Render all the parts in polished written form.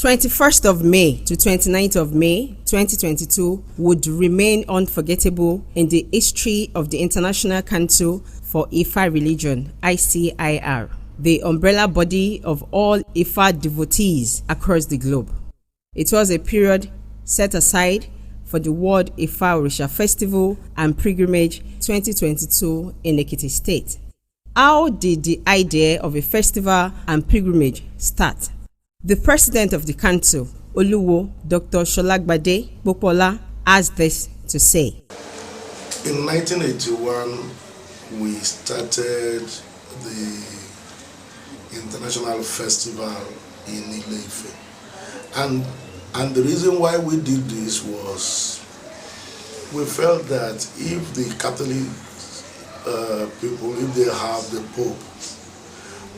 21st of May to 29th of May 2022 would remain unforgettable in the history of the International Council for Ifa Religion, ICIR, the umbrella body of all Ifa devotees across the globe. It was a period set aside for the World Ifa Orisha Festival and Pilgrimage 2022 in Ekiti State. How did the idea of a festival and pilgrimage start? The president of the council, Oluwo Dr. Sholagbade Popola, has this to say. In 1981, we started the International Festival in Ile-Ife. And the reason why we did this was we felt that if the Catholic people, if they have the Pope,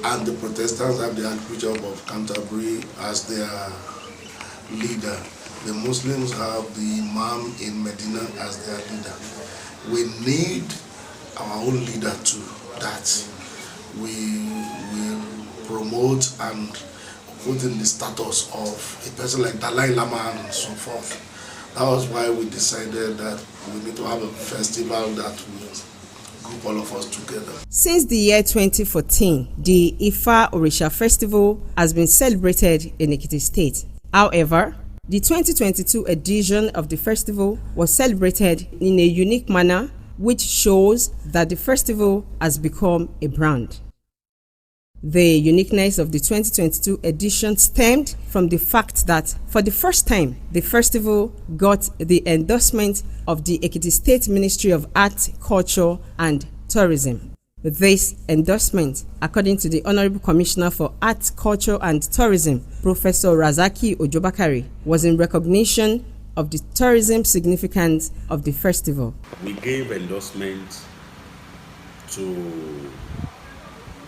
and the Protestants have the Archbishop of Canterbury as their leader, the Muslims have the Imam in Medina as their leader. We need our own leader too, that we will promote and put in the status of a person like Dalai Lama and so forth. That was why we decided that we need to have a festival that will group all of us together. Since the year 2014, the Ifa Orisha Festival has been celebrated in Ekiti State. However, the 2022 edition of the festival was celebrated in a unique manner, which shows that the festival has become a brand. The uniqueness of the 2022 edition stemmed from the fact that for the first time, the festival got the endorsement of the Ekiti State Ministry of Art, Culture and Tourism. This endorsement, according to the Honorable Commissioner for Art, Culture and Tourism, Professor Razaki Ojobakari, was in recognition of the tourism significance of the festival. We gave endorsement to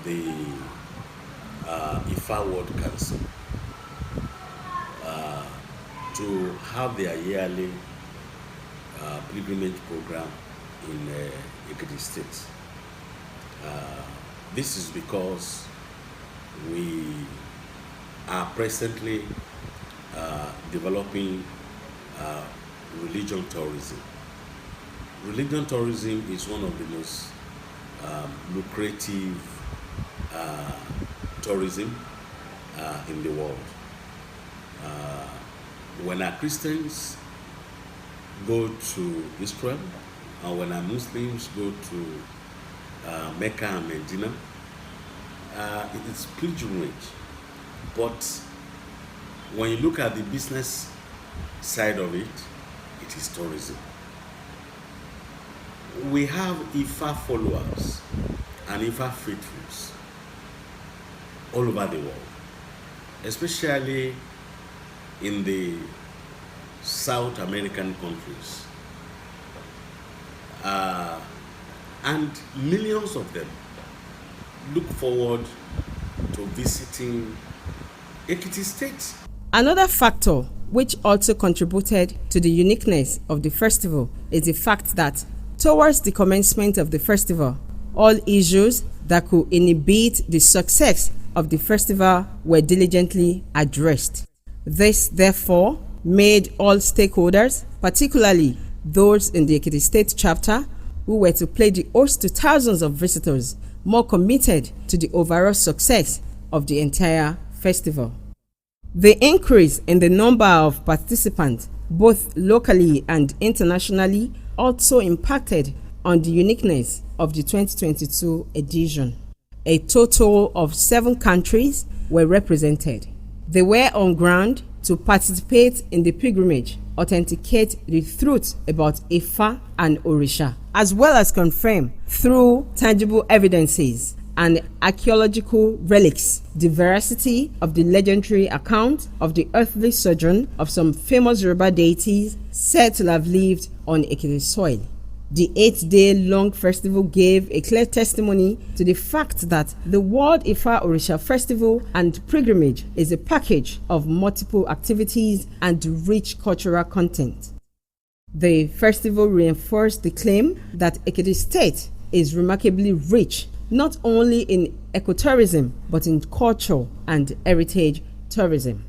the Ifa World Council to have their yearly pilgrimage program in Ekiti State. This is because we are presently developing religion tourism. Religion tourism is one of the most lucrative tourism in the world. When our Christians go to Israel, and when our Muslims go to Mecca and Medina, it is pilgrimage. But when you look at the business side of it, it is tourism. We have Ifa followers and Ifa faithfuls all over the world, especially in the South American countries. And millions of them look forward to visiting Ekiti State. Another factor which also contributed to the uniqueness of the festival is the fact that towards the commencement of the festival, all issues that could inhibit the success of the festival were diligently addressed. This, therefore, made all stakeholders, particularly those in the Ekiti State chapter, who were to play the host to thousands of visitors, more committed to the overall success of the entire festival. The increase in the number of participants, both locally and internationally, also impacted on the uniqueness of the 2022 edition. A total of 7 countries were represented. They were on ground to participate in the pilgrimage, authenticate the truth about Ifa and Orisha, as well as confirm through tangible evidences and archaeological relics the veracity of the legendary account of the earthly sojourn of some famous Yoruba deities said to have lived on Ekiti soil. The 8-day-long festival gave a clear testimony to the fact that the World Ifa Orisha Festival and Pilgrimage is a package of multiple activities and rich cultural content. The festival reinforced the claim that Ekiti State is remarkably rich not only in ecotourism but in culture and heritage tourism.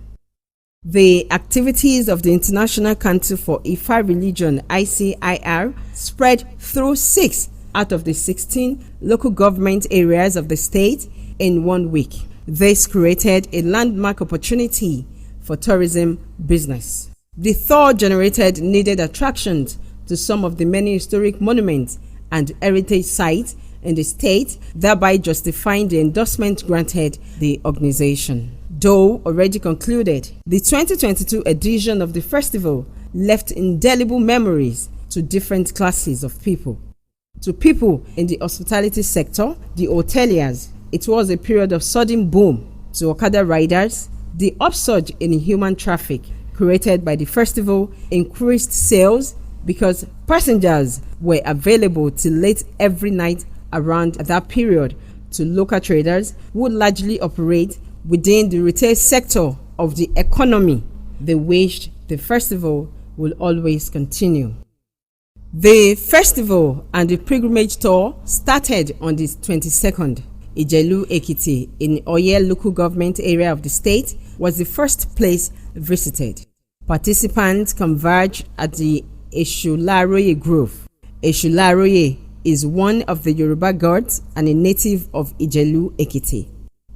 The activities of the International Council for Ifa Religion (ICIR) spread through 6 out of the 16 local government areas of the state in 1 week. This created a landmark opportunity for tourism business. The tour generated needed attractions to some of the many historic monuments and heritage sites in the state, thereby justifying the endorsement granted the organization. Though already concluded, the 2022 edition of the festival left indelible memories to different classes of people. To people in the hospitality sector, the hoteliers, it was a period of sudden boom. To Okada riders, the upsurge in human traffic created by the festival increased sales because passengers were available till late every night around that period. To local traders who largely operate within the retail sector of the economy, they wished the festival will always continue. The festival and the pilgrimage tour started on the 22nd. Ìjẹ̀lú-Èkìtì in Oye local government area of the state was the first place visited. Participants converged at the Èṣù-Láróyè Grove. Èṣù-Láróyè is one of the Yoruba gods and a native of Ìjẹ̀lú-Èkìtì.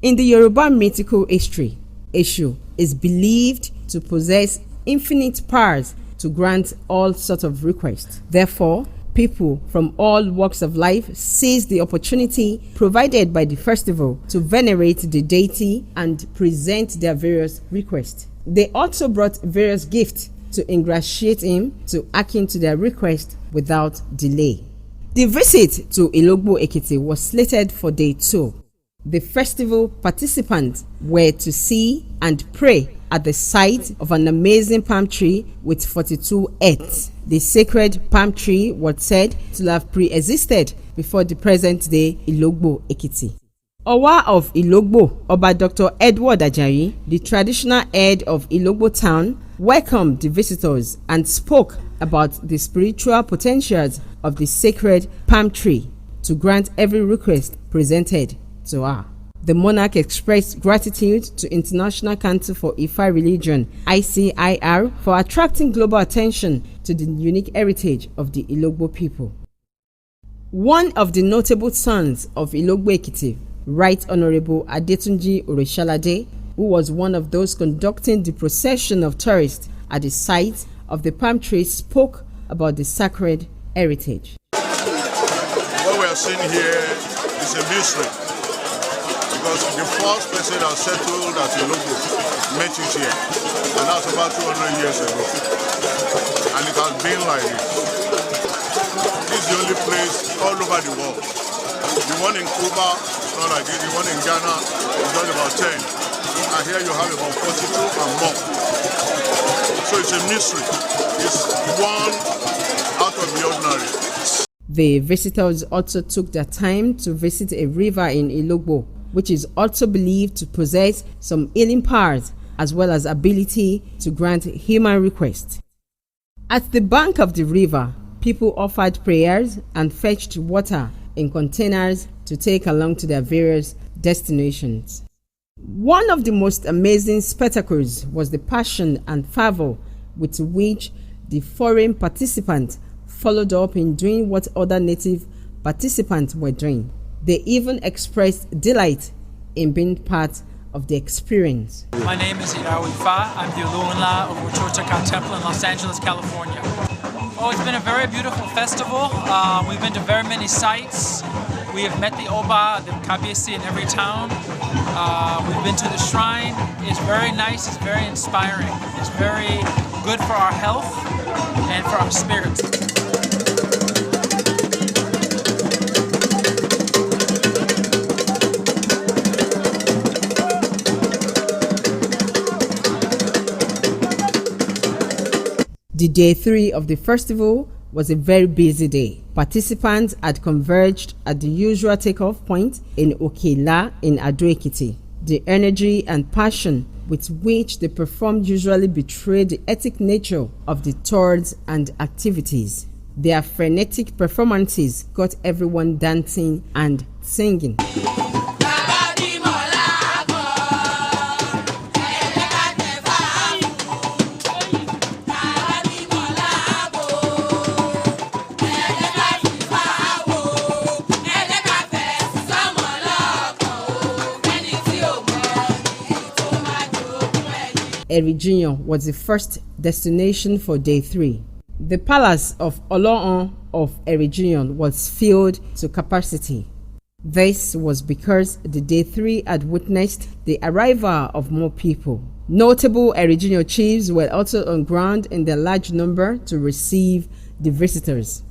In the Yoruba mythical history, Èṣù is believed to possess infinite powers to grant all sorts of requests. Therefore, people from all walks of life seized the opportunity provided by the festival to venerate the deity and present their various requests. They also brought various gifts to ingratiate him to hearken to their request without delay. The visit to Ilogbo-Ekiti was slated for day 2. The festival participants were to see and pray at the site of an amazing palm tree with 42 heads. The sacred palm tree was said to have pre-existed before the present-day Ilogbo-Ekiti. Owa of Ilogbo, Oba Dr. Edward Ajayi, the traditional head of Ilogbo town, welcomed the visitors and spoke about the spiritual potentials of the sacred palm tree to grant every request presented to her. The monarch expressed gratitude to International Council for Ifa Religion (ICIR) for attracting global attention to the unique heritage of the Ilogbo people. One of the notable sons of Ilogbo-Ekiti, Right Honorable Adetunji Oreshalade, who was one of those conducting the procession of tourists at the site of the palm tree, spoke about the sacred heritage. What we are seeing here is a mystery, because the first person that settled at Ilogbo met it here, and that's about 200 years ago. And it has been like this. This is the only place all over the world. The one in Cuba is not like this, the one in Ghana is not about 10. And here you have about 42 and more. So it's a mystery. It's one out of the ordinary. The visitors also took their time to visit a river in Ilogbo, which is also believed to possess some healing powers as well as ability to grant human requests. At the bank of the river, people offered prayers and fetched water in containers to take along to their various destinations. One of the most amazing spectacles was the passion and fervor with which the foreign participants followed up in doing what other native participants were doing. They even expressed delight in being part of the experience. My name is Irawi Fa. I'm the Uluwinla of Huachotaka Temple in Los Angeles, California. Oh, it's been a very beautiful festival. We've been to very many sites. We have met the Oba, the Kabiyesi in every town. We've been to the shrine. It's very nice, it's very inspiring. It's very good for our health and for our spirits. The day 3 of the festival was a very busy day. Participants had converged at the usual takeoff point in Okela in Ado-Ekiti. The energy and passion with which they performed usually betrayed the ethic nature of the tours and activities. Their frenetic performances got everyone dancing and singing. Eriginion was the first destination for day 3. The palace of Oloon of Eriginion was filled to capacity. This was because the day 3 had witnessed the arrival of more people. Notable Eriginion chiefs were also on ground in their large number to receive the visitors.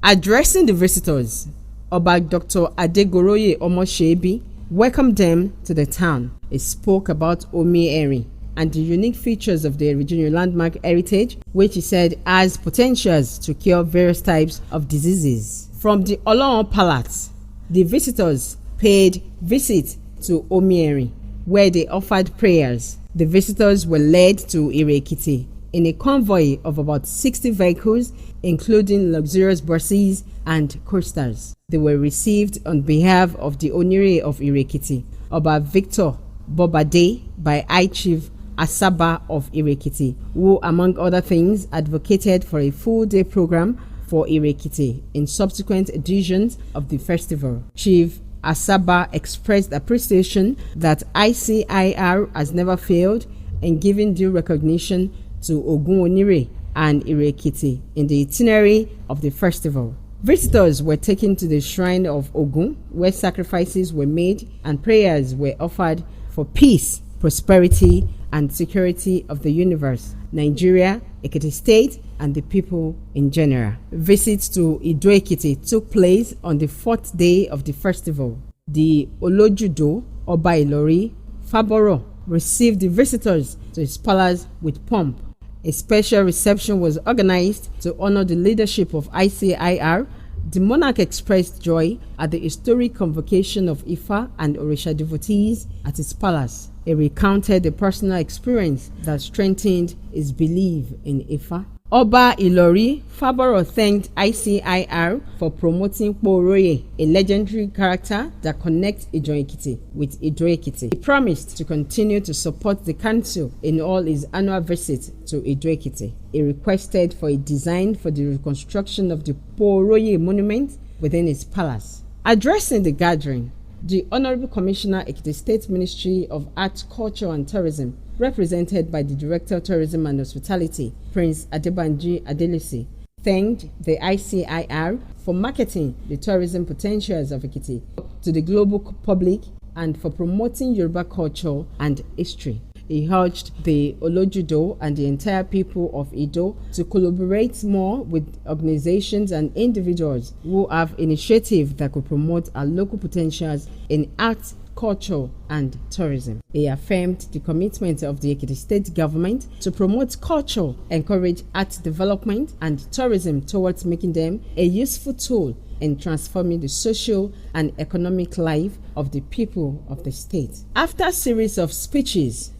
Addressing the visitors, Oba Dr. Adegoroye Omoshebi welcomed them to the town. He spoke about Omi Eri and the unique features of the Eriginion landmark heritage, which he said has potentials to cure various types of diseases. From the Oloon Palace, the visitors paid visit to Omi Eri, where they offered prayers. The visitors were led to Ire-Ekiti in a convoy of about 60 vehicles, including luxurious buses and coasters. They were received on behalf of the Onire of Ire-Ekiti, Oba Victor Bobade, by High Chief Asaba of Ire-Ekiti, who, among other things, advocated for a full-day program for Ire-Ekiti in subsequent editions of the festival. Chief Asaba expressed appreciation that ICIR has never failed in giving due recognition to Ogun Onire and Ire-Ekiti in the itinerary of the festival. Visitors were taken to the shrine of Ogun, where sacrifices were made and prayers were offered for peace, prosperity, and security of the universe, Nigeria, Ekiti State, and the people in general. Visits to Ido-Ekiti took place on the 4th day of the festival. The Olojudo, Oba Ilori Faboro, received the visitors to his palace with pomp. A special reception was organized to honor the leadership of ICIR. The monarch expressed joy at the historic convocation of Ifa and Orisha devotees at his palace. He recounted a personal experience that strengthened his belief in Ifa. Oba Ilori Faboro thanked ICIR for promoting Poroye, a legendary character that connects Ido-Ekiti with Ido-Ekiti. He promised to continue to support the council in all his annual visits to Ido-Ekiti. He requested for a design for the reconstruction of the Poroye monument within his palace. Addressing the gathering, the Honorable Commissioner, Ekiti State Ministry of Arts, Culture and Tourism, represented by the Director of Tourism and Hospitality, Prince Adebanji Adelisi, thanked the ICIR for marketing the tourism potentials of Ekiti to the global public and for promoting Yoruba culture and history. He urged the Olojudo and the entire people of Ido to collaborate more with organizations and individuals who have initiatives that could promote our local potentials in art, culture, and tourism. He affirmed the commitment of the Ekiti State government to promote culture, encourage art development, and tourism towards making them a useful tool in transforming the social and economic life of the people of the state. After a series of speeches,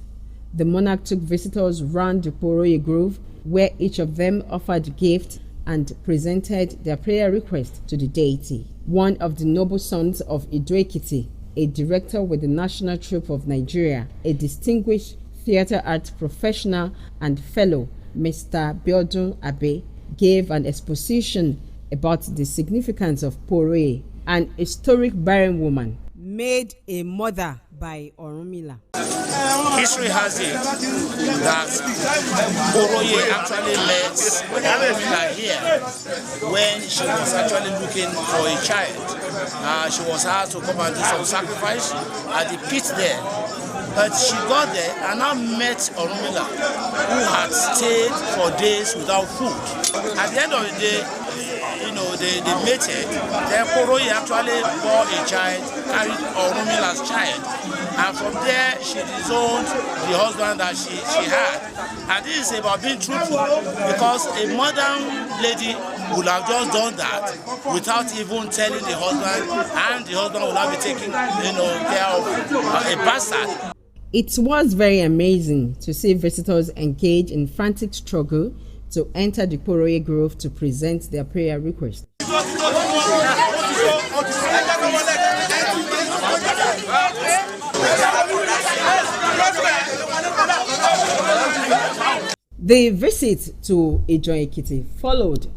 the monarch took visitors round the Poroye Grove, where each of them offered gifts and presented their prayer request to the deity. One of the noble sons of Ido-Ekiti, a director with the National Troupe of Nigeria, a distinguished theatre art professional and fellow, Mr. Biodun Abe, gave an exposition about the significance of Poroye, an historic barren woman made a mother by Orunmila. History has it that Poroye actually met Orunmila here when she was actually looking for a child. She was asked to come and do some sacrifice at the pit there. But she got there and now met Orunmila, who had stayed for days without food. At the end of the day, they mated. Then Poroye actually bore a child, carried Orunmila's child. And from there, she disowned the husband that she had. And this is about being truthful, because a modern lady would have just done that without even telling the husband, and the husband would not be taking care of a bastard. It was very amazing to see visitors engage in frantic struggle to enter the Poroye Grove to present their prayer request. The visit to Ido-Ekiti followed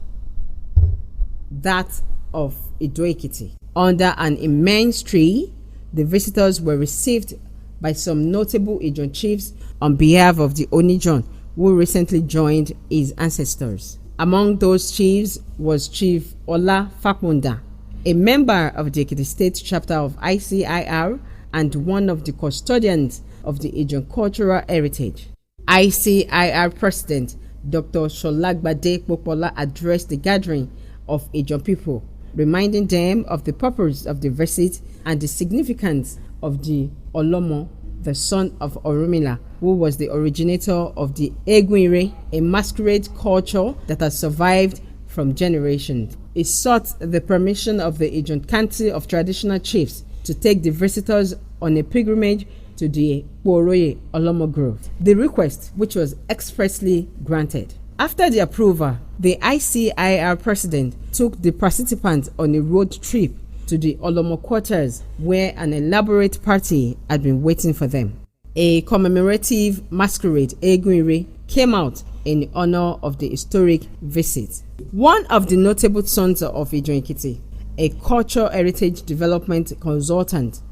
that of Ido-Ekiti. Under an immense tree, the visitors were received by some notable Ijon chiefs on behalf of the Onijon who recently joined his ancestors. Among those chiefs was Chief Ola Fakmunda, a member of the Ekiti State chapter of ICIR and one of the custodians of the Ijon cultural heritage. ICIR President Dr. Sholagbade Popola addressed the gathering of Ijon people, reminding them of the purpose of the visit and the significance of the Olomo, the son of Orunmila, who was the originator of the Egunire, a masquerade culture that has survived from generations. He sought the permission of the Ijon Council of Traditional Chiefs to take the visitors on a pilgrimage to the Oroye Olomo Grove. The request, which was expressly granted. After the approval, the ICIR president took the participants on a road trip to the Olomo quarters, where an elaborate party had been waiting for them. A commemorative masquerade, Egunire, came out in honor of the historic visit. One of the notable sons of Ijon Ekiti, a cultural heritage development consultant,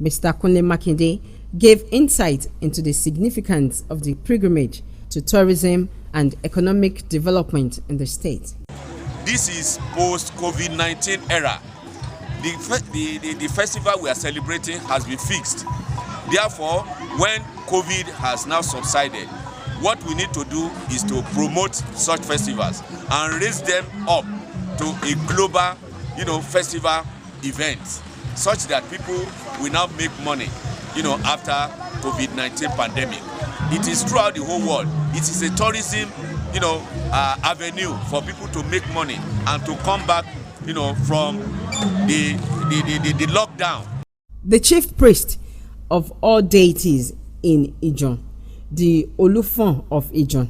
Mr. Kunle Makinde, gave insight into the significance of the pilgrimage to tourism and economic development in the state. This is post-COVID-19 era. The festival we are celebrating has been fixed. Therefore, when COVID has now subsided, what we need to do is to promote such festivals and raise them up to a global, festival event, such that people will now make money, after COVID-19 pandemic. It is throughout the whole world. It is a tourism, avenue for people to make money and to come back, from the lockdown. The chief priest of all deities in Ijon, the Olufon of Ijon,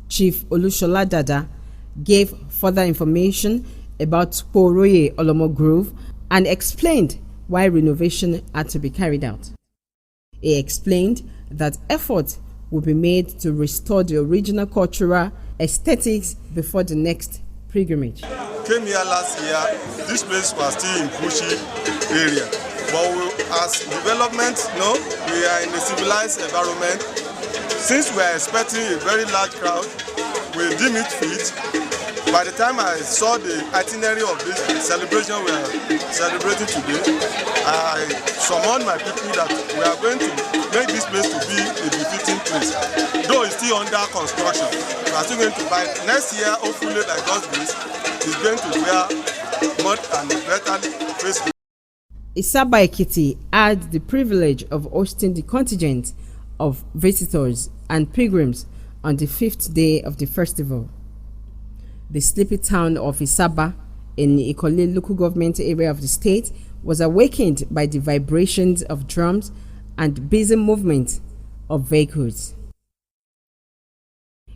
Chief Olushola Dada, gave further information about Oroye Olomo Grove and explained why renovation had to be carried out. He explained that efforts will be made to restore the original cultural aesthetics before the next pilgrimage. Came here last year, this place was still in bushy area. But as development, we are in a civilized environment. Since we are expecting a very large crowd, we deem it fit. By the time I saw the itinerary of this celebration we are celebrating today, I summoned my people that we are going to make this place to be a befitting place. Though it's still under construction, we are still going to buy next year, hopefully by God's grace, it's going to wear mud and better face. Isaba Ekiti had the privilege of hosting the contingent of visitors and pilgrims on the 5th day of the festival. The sleepy town of Isaba in the Ikole local government area of the state was awakened by the vibrations of drums and busy movement of vehicles.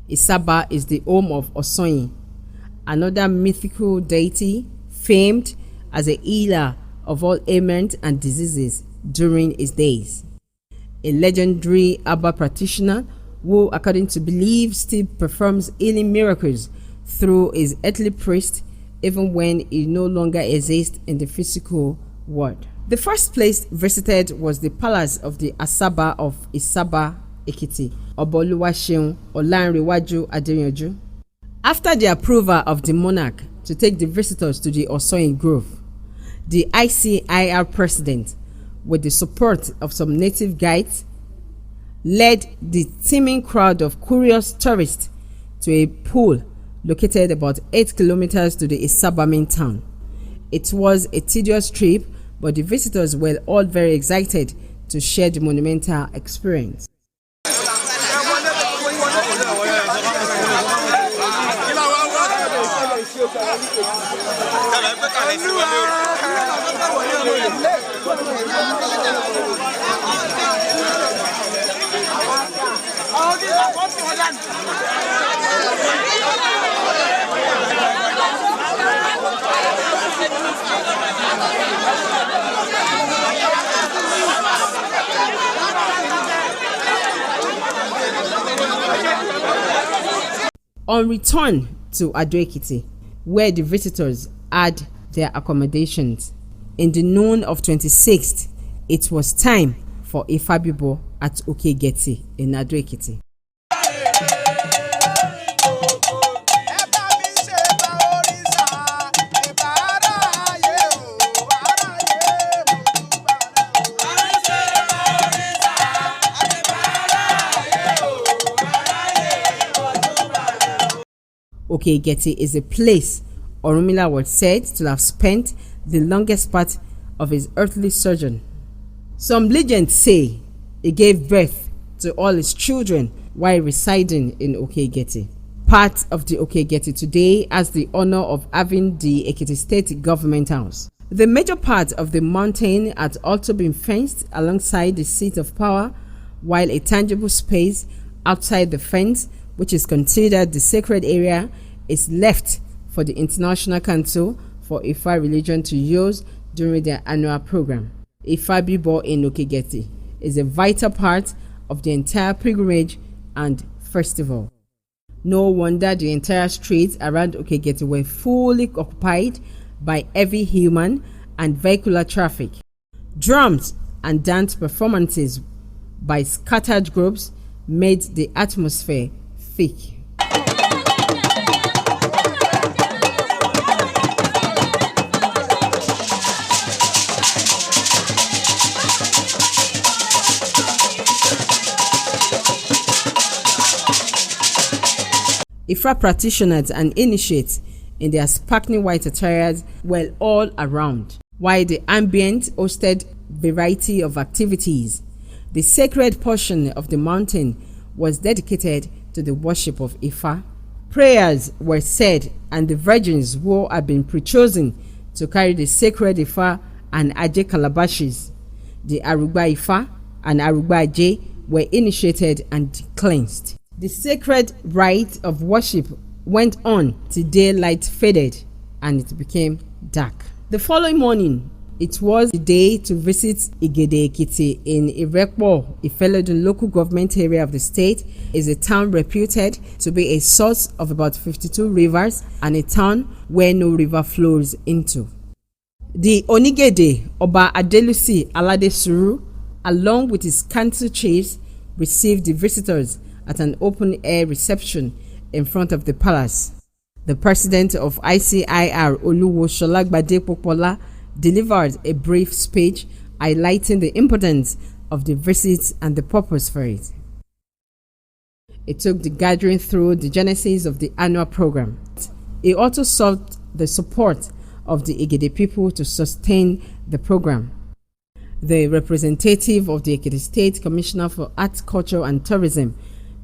Isaba is the home of Osoyin, another mythical deity famed as a healer of all ailments and diseases during his days. A legendary Abba practitioner who, according to belief, still performs healing miracles through his earthly priest even when he no longer exists in the physical world. The first place visited was the palace of the Asaba of Isaba Ekiti, Oboluwaseun Olanrewaju Adeyanju. After the approval of the monarch to take the visitors to the Osoyin Grove, the ICIR president, with the support of some native guides, led the teeming crowd of curious tourists to a pool located about 8 kilometers to the Isaba main town. It was a tedious trip, but the visitors were all very excited to share the monumental experience. On return to Ado Ekiti, where the visitors had their accommodations, in the noon of 26th, it was time for Ifabibo at Okegeti in Ado Ekiti. Okegeti is a place Orunmila was said to have spent the longest part of his earthly sojourn. Some legends say he gave birth to all his children while residing in Okegeti. Part of the Okegeti today has the honor of having the Ekiti State Government House. The major part of the mountain had also been fenced alongside the seat of power, while a tangible space outside the fence, which is considered the sacred area, is left for the International Council for Ifa Religion to use during their annual program. Ifa Bibo in Okegeti is a vital part of the entire pilgrimage and festival. No wonder the entire streets around Okegeti were fully occupied by heavy human and vehicular traffic. Drums and dance performances by scattered groups made the atmosphere thick. Ifa practitioners and initiates in their sparkling white attires were all around, while the ambient hosted variety of activities. The sacred portion of the mountain was dedicated to the worship of Ifa. Prayers were said, and the virgins who had been pre-chosen to carry the sacred Ifa and Aje calabashes, the Arugba Ifa and Arugba Aje, were initiated and cleansed. The sacred rite of worship went on till daylight faded and it became dark. The following morning, it was the day to visit Igede Ekiti in Irekpo, Ifelodun local government area of the state. Is a town reputed to be a source of about 52 rivers and a town where no river flows into. The Onigede Oba Adelusi Alade Suru, along with his council chiefs, received the visitors at an open-air reception in front of the palace. The president of ICIR, Oluwo Sholagbade Popola, delivered a brief speech highlighting the importance of the visit and the purpose for it. It took the gathering through the genesis of the annual program. It also sought the support of the Igede people to sustain the program. The representative of the Ekiti State Commissioner for Arts, Culture and Tourism,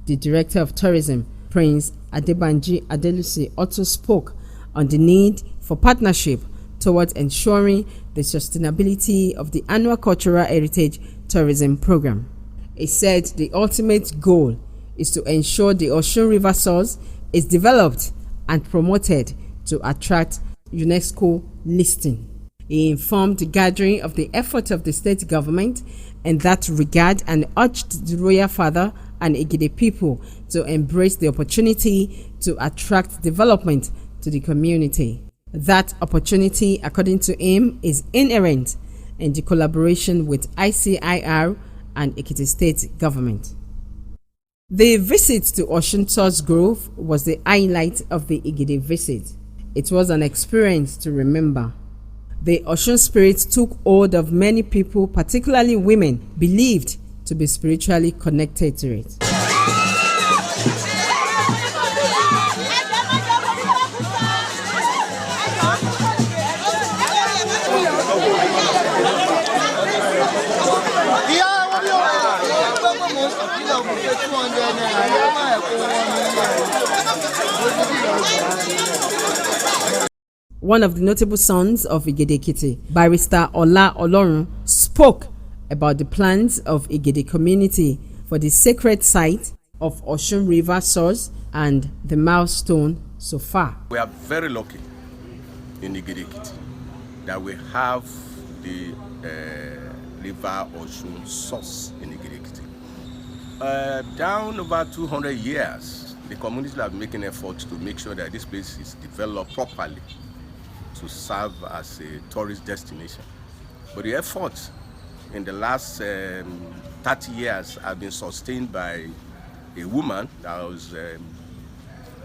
the Director of Tourism, Prince Adebanji Adelusi, also spoke on the need for partnership towards ensuring the sustainability of the annual Cultural Heritage Tourism Program. He said the ultimate goal is to ensure the Osun River source is developed and promoted to attract UNESCO listing. He informed the gathering of the effort of the state government in that regard and urged the royal father and Igede people to embrace the opportunity to attract development to the community. That opportunity, according to him, is inherent in the collaboration with ICIR and Ekiti State government. The visit to Osun Source Grove was the highlight of the Igede visit. It was an experience to remember. The Osun spirit took hold of many people, particularly women, believed to be spiritually connected to it. One of the notable sons of Igede Ekiti, Barrister Ola Olorun, spoke about the plans of Igede community for the sacred site of Osun River source and the milestone so far. We are very lucky in Igede Ekiti that we have the River Osun source in Igede Ekiti. Down over 200 years, the community have been making efforts to make sure that this place is developed properly to serve as a tourist destination. But the efforts in the last 30 years have been sustained by a woman that was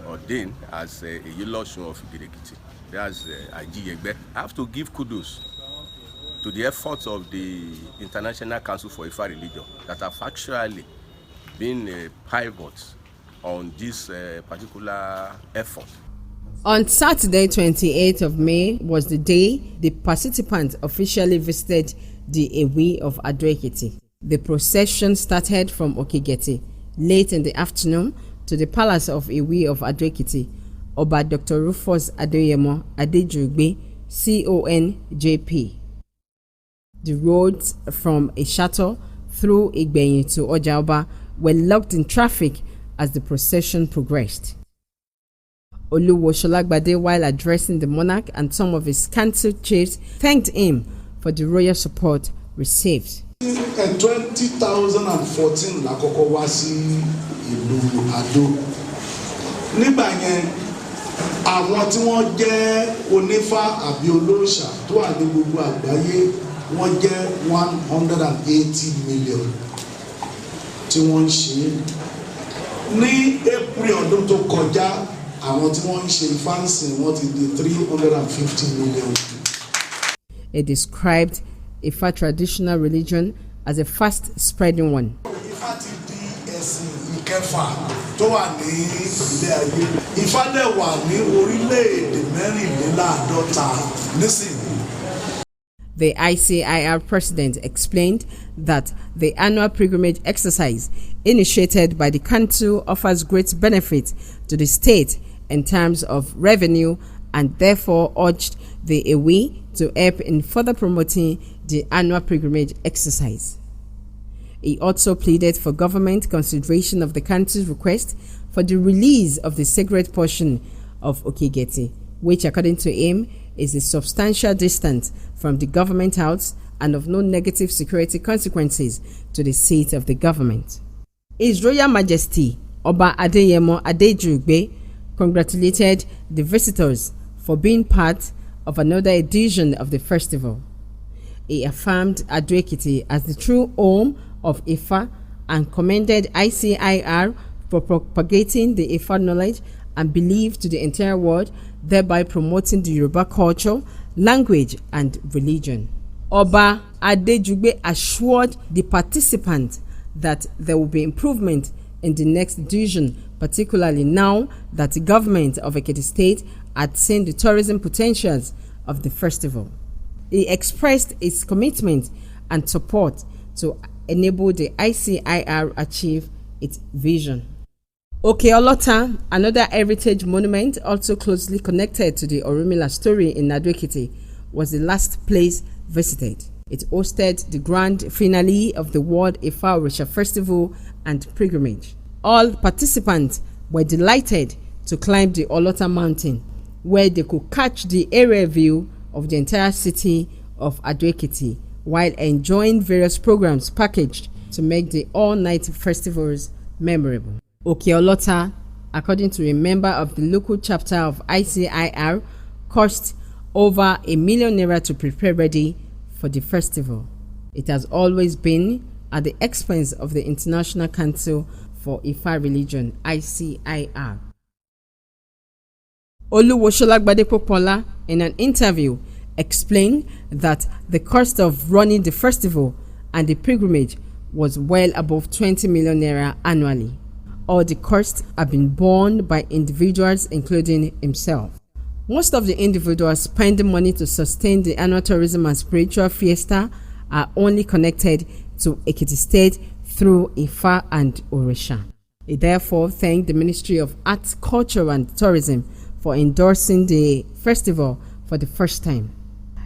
ordained as a Yolosun of Igede-Ekiti. That's Aji Yegbe. I have to give kudos to the efforts of the International Council for Ifa Religion that have actually been a pivot on this particular effort. On Saturday, 28th of May, was the day the participants officially visited the Ewi of Ado-Ekiti. The procession started from Okigeti late in the afternoon to the palace of Ewi of Ado-Ekiti. Oba Dr. Rufus Adeyemo Adejugbe, CON-JP. The roads from Ishato through Igbenyi to Ojaoba were locked in traffic as the procession progressed. Oluwo Sholagbade, while addressing the monarch and some of his council chiefs, thanked him for the royal support received. In 2014 la kọ́kọ́ wá sí ìlú Ado. Nígbà yẹn àwọn tí wọ́n jẹ́ onífá àbí olóòṣà tó wà ní gbogbo àgbáyé wọ́n jẹ́ 180 million tí wọ́n ń ṣe. Ní April ọdún tó kọjá àwọn tí wọ́n ń ṣe ìfáǹsìn wọ́n ti di 350 million. It described Ifa traditional religion as a fast-spreading one. Ifá ti di ẹ̀sìn ìkẹfà tó wà ní ilé ayé. Ifá dẹ̀ wà ní orílẹ̀-èdè mẹ́rìnléláàádọ́ta nísìnyí. The ICIR president explained that the annual pilgrimage exercise initiated by the council offers great benefit to the state in terms of revenue and therefore urged the Ewi to help in further promoting the annual pilgrimage exercise. He also pleaded for government consideration of the council's request for the release of the sacred portion of Okigeti, which according to him is a substantial distance from the government house and of no negative security consequences to the seat of the government. His Royal Majesty Oba Adeyemo Adejugbe congratulated the visitors for being part of another edition of the festival. He affirmed Ado-Ekiti as the true home of Ifa and commended ICIR for propagating the Ifa knowledge and belief to the entire world, thereby promoting the Yoruba culture, language, and religion. Oba Adejugbe assured the participants that there will be improvement in the next edition, particularly now that the government of Ekiti State had seen the tourism potentials of the festival. He expressed his commitment and support to enable the ICIR achieve its vision. Okeolota, another heritage monument also closely connected to the Orunmila story in Ado-Ekiti, was the last place visited. It hosted the grand finale of the World Ifa Orisha Festival and Pilgrimage. All participants were delighted to climb the Olota mountain, where they could catch the aerial view of the entire city of Ado-Ekiti while enjoying various programs packaged to make the all-night festivals memorable. Okeolota, according to a member of the local chapter of ICIR, cost over ₦1 million to prepare ready for the festival. It has always been at the expense of the International Council for Ifa Religion, ICIR. Oluwo Sholagbade Popola, in an interview, explained that the cost of running the festival and the pilgrimage was well above 20 million naira annually. All the costs have been borne by individuals, including himself. Most of the individuals spending money to sustain the annual tourism and spiritual fiesta are only connected to Ekiti State through Ifa and Orisha. He therefore thanked the Ministry of Arts, Culture and Tourism for endorsing the festival for the first time.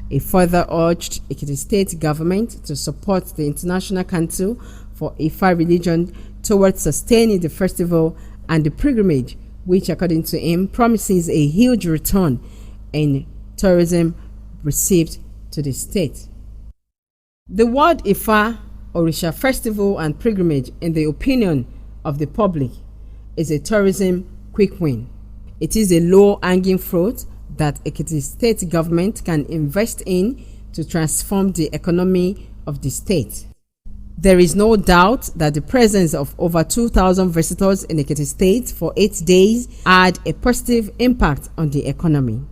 He further urged Ekiti State government to support the International Council for Ifa Religion towards sustaining the festival and the pilgrimage, which according to him promises a huge return in tourism received to the state. The World Ifa Orisha Festival and Pilgrimage, in the opinion of the public, is a tourism quick win. It is a low-hanging fruit that Ekiti State government can invest in to transform the economy of the state. There is no doubt that the presence of over 2,000 visitors in Ekiti State for 8 days had a positive impact on the economy.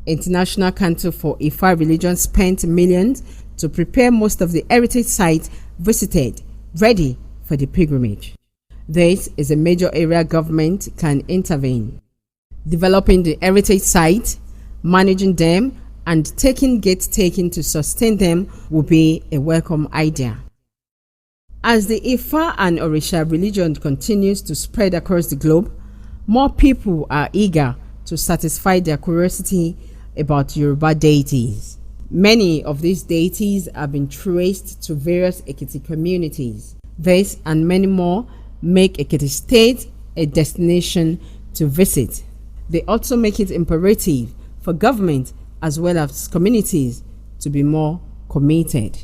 International Council for Ifa Religion spent millions to prepare most of the heritage sites visited, ready for the pilgrimage. This is a major area government can intervene. Developing the heritage sites, managing them, and taking gate-taking to sustain them will be a welcome idea. As the Ifa and Orisha religion continues to spread across the globe, more people are eager to satisfy their curiosity about Yoruba deities. Many of these deities have been traced to various Ekiti communities. This and many more make Ekiti State a destination to visit. They also make it imperative for government as well as communities to be more committed.